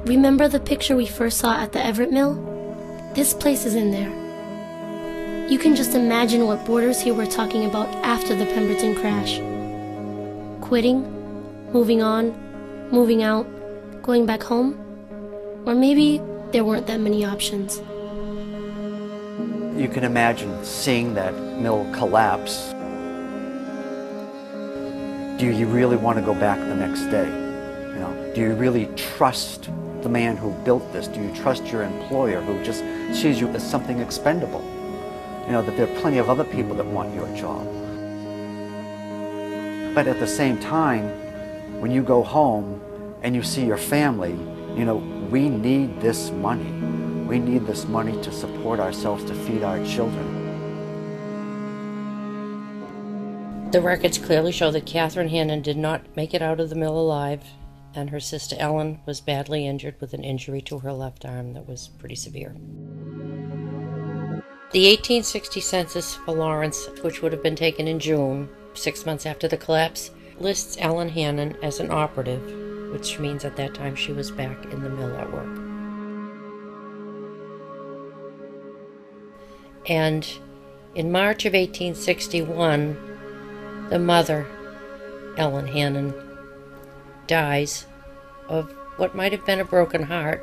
Remember the picture we first saw at the Everett Mill? This place is in there. You can just imagine what boarders here were talking about after the Pemberton crash. Quitting, moving on, moving out, going back home, or maybe there weren't that many options. You can imagine seeing that mill collapse. Do you really want to go back the next day? You know, do you really trust the man who built this? Do you trust your employer who just sees you as something expendable? You know, that there are plenty of other people that want your job. But at the same time, when you go home and you see your family, you know, we need this money. We need this money to support ourselves, to feed our children. The records clearly show that Catherine Hannon did not make it out of the mill alive, and her sister Ellen was badly injured with an injury to her left arm that was pretty severe. The 1860 census for Lawrence, which would have been taken in June, 6 months after the collapse, lists Ellen Hannon as an operative, which means at that time she was back in the mill at work. And in March of 1861, the mother, Ellen Hannon, dies of what might have been a broken heart.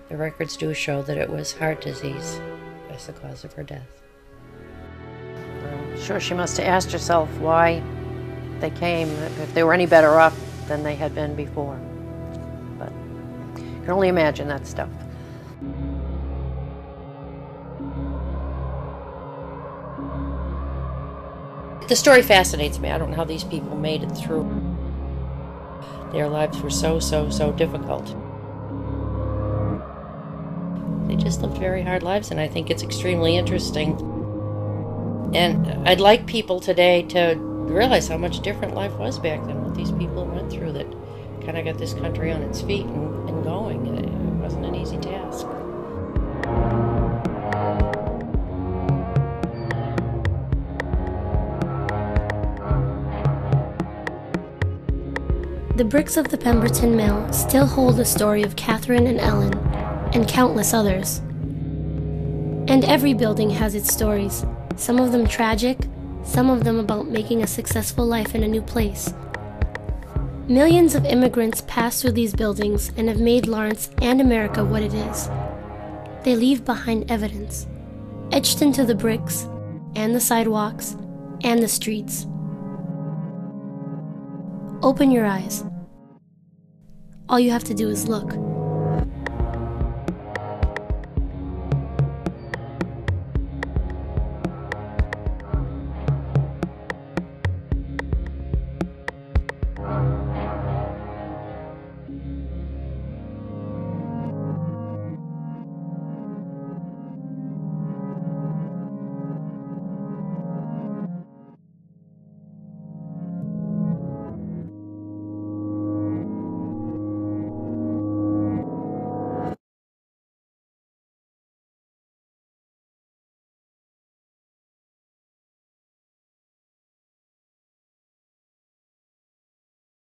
The records do show that it was heart disease as the cause of her death. I'm sure she must have asked herself why they came, if they were any better off than they had been before. But you can only imagine that stuff. The story fascinates me. I don't know how these people made it through. Their lives were so difficult. They just lived very hard lives, and I think it's extremely interesting. And I'd like people today to realize how much different life was back then, what these people went through that kind of got this country on its feet and going. It wasn't an easy task. The bricks of the Pemberton Mill still hold the story of Catherine and Ellen, and countless others. And every building has its stories, some of them tragic, some of them about making a successful life in a new place. Millions of immigrants pass through these buildings and have made Lawrence and America what it is. They leave behind evidence, etched into the bricks, and the sidewalks, and the streets. Open your eyes. All you have to do is look.